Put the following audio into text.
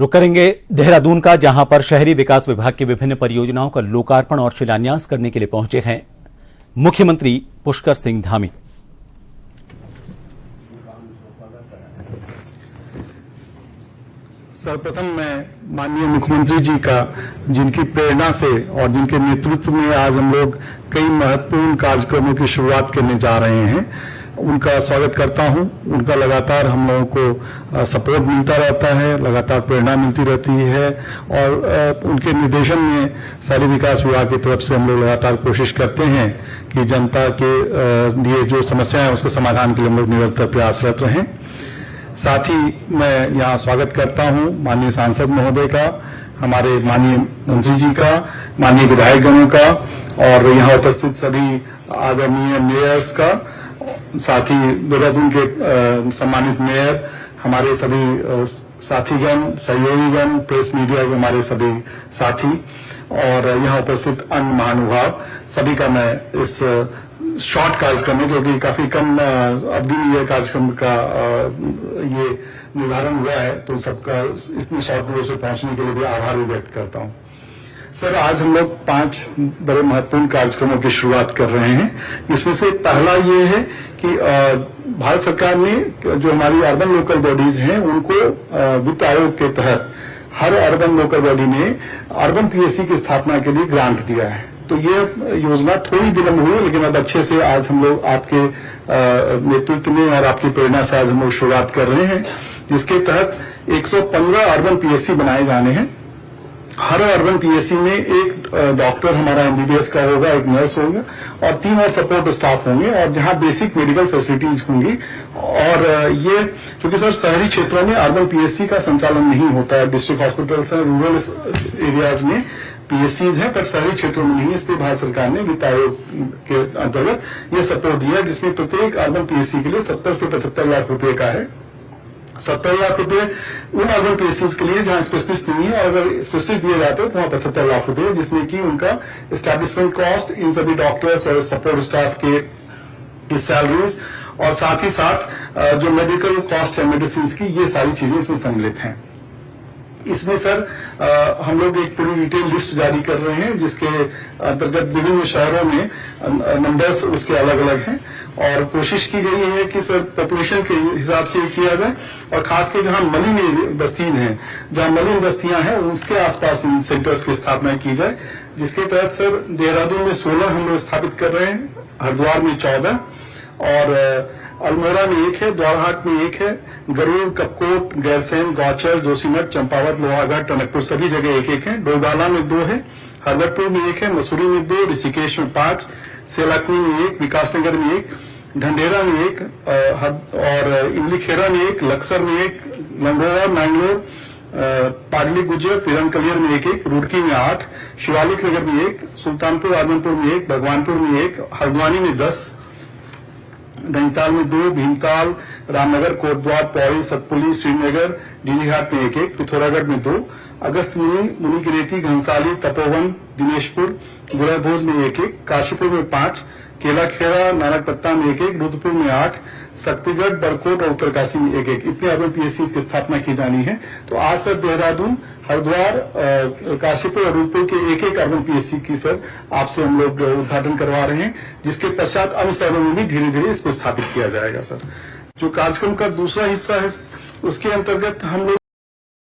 रुक करेंगे देहरादून का, जहां पर शहरी विकास विभाग की विभिन्न परियोजनाओं का लोकार्पण और शिलान्यास करने के लिए पहुंचे हैं मुख्यमंत्री पुष्कर सिंह धामी। सर्वप्रथम मैं माननीय मुख्यमंत्री जी का, जिनकी प्रेरणा से और जिनके नेतृत्व में आज हम लोग कई महत्वपूर्ण कार्यक्रमों की शुरुआत करने जा रहे हैं, उनका स्वागत करता हूं। उनका लगातार हम लोगों को सपोर्ट मिलता रहता है, लगातार प्रेरणा मिलती रहती है और उनके निर्देशन में शहरी विकास विभाग की तरफ से हम लोग लगातार कोशिश करते हैं कि जनता के लिए जो समस्याएं हैं उसके समाधान के लिए हम लोग निरंतर प्रयासरत रहें। साथ ही मैं यहाँ स्वागत करता हूँ माननीय सांसद महोदय का, हमारे माननीय मंत्री जी का, माननीय विधायकगणों का और यहाँ उपस्थित सभी आदरणीय मेयर्स का, साथ ही देहरादून के सम्मानित मेयर, हमारे सभी साथीगण, सहयोगीगण, प्रेस मीडिया के हमारे सभी साथी और यहाँ उपस्थित अन्य महानुभाव, सभी का मैं इस शॉर्ट कार्यक्रम में, जो कि काफी कम अवधि में यह कार्यक्रम का ये निर्धारण हुआ है, तो सबका इतनी शॉर्ट नोटिस से पहुंचने के लिए भी आभार व्यक्त करता हूं। सर, आज हम लोग 5 बड़े महत्वपूर्ण कार्यक्रमों की शुरुआत कर रहे हैं। इसमें से पहला ये है कि भारत सरकार ने जो हमारी अर्बन लोकल बॉडीज हैं उनको वित्त आयोग के तहत हर अर्बन लोकल बॉडी में अर्बन पीएससी की स्थापना के लिए ग्रांट दिया है। तो ये योजना थोड़ी विलंब हुई, लेकिन अब अच्छे से आज हम लोग आपके नेतृत्व में और आपकी प्रेरणा से आज हम लोग शुरुआत कर रहे हैं, जिसके तहत 115 अर्बन पीएससी बनाए जाने हैं। हर अर्बन पीएससी में एक डॉक्टर हमारा एमबीबीएस का होगा, एक नर्स होगा और 3 और सपोर्ट स्टाफ होंगे, और जहां बेसिक मेडिकल फैसिलिटीज होंगी। और ये क्योंकि सर शहरी क्षेत्रों में अर्बन पीएससी का संचालन नहीं होता है, डिस्ट्रिक्ट हॉस्पिटल्स हैं, रूरल एरियाज में पीएससीज हैं, पर शहरी क्षेत्रों में नहीं, इसलिए भारत सरकार ने वित्त आयोग के अंतर्गत ये सपोर्ट दिया, जिसमें प्रत्येक अर्बन पीएससी के लिए 70 से 75 लाख रुपए का है। 70 लाख रुपए उन अर्बन पीएससीज के लिए जहां स्पेशलिस्ट नहीं है, और अगर स्पेशलिस्ट दिए जाते हैं तो वहां 75 लाख रुपए, जिसमें कि उनका एस्टैब्लिशमेंट कॉस्ट, इन सभी डॉक्टर्स और सपोर्ट स्टाफ के सैलरीज और साथ ही साथ जो मेडिकल कॉस्ट है मेडिसिन की, ये सारी चीजें इसमें सम्मिलित हैं। इसमें सर हम लोग एक पूरी डिटेल लिस्ट जारी कर रहे हैं, जिसके अंतर्गत विभिन्न शहरों में नंबर्स उसके अलग अलग हैं, और कोशिश की गई है कि सर पॉपुलेशन के हिसाब से किया जाए, और खासकर जहां मलिन बस्तीज हैं, जहां मलिन बस्तियां हैं, उसके आसपास इन सेंटर्स की स्थापना की जाए, जिसके तहत सर देहरादून में 16 हम लोग स्थापित कर रहे हैं, हरिद्वार में 14 और अल्मोड़ा में 1 है, द्वारहाट में 1 है, गरुड़, कपकोट, गैरसैंण, गौचर, जोशीमठ, चंपावत, लोहागढ़, टनकपुर सभी जगह 1-1 है। डोईवाला में 2 है, हरवटपुर में 1 है, मसूरी में 2, ऋषिकेश में 5, सेलाकुई में 1, विकासनगर में 1, ढंढेरा में 1 और इमलीखेरा में 1, लक्सर में 1, लंगोवा, मैंगलोर, पाडली गुज्जर, पिरनकलियर में 1-1, रुड़की में 8, शिवालिक नगर में 1, सुल्तानपुर आदमपुर में 1, भगवानपुर में 1, हल्द्वानी में 10, नैनीताल में 2, भीमताल, रामनगर, कोटद्वार, पौड़ी, सतपुली, श्रीनगर, डीडीहाट में 1-1, पिथौरागढ़ में 2, अगस्त मुनिकीरेती, घनसाली, तपोवन, दिनेशपुर, गुड़ाभोज में 1-1, काशीपुर में 5, केलाखेड़ा, नानकपत्ता में 1-1, रुद्रपुर में 8, शक्तिगढ़, बरकोट और उत्तरकाशी में 1-1, इतने अर्बन पीएससी की स्थापना की जानी है। तो आज सर देहरादून, हरिद्वार, काशीपुर और रुद्रपुर के 1-1 अर्बन पीएससी की सर आपसे हम लोग उद्घाटन करवा रहे हैं, जिसके पश्चात अन्य शहरों में भी धीरे धीरे इसको स्थापित किया जाएगा। सर जो कार्यक्रम का दूसरा हिस्सा है, उसके अंतर्गत हम लोग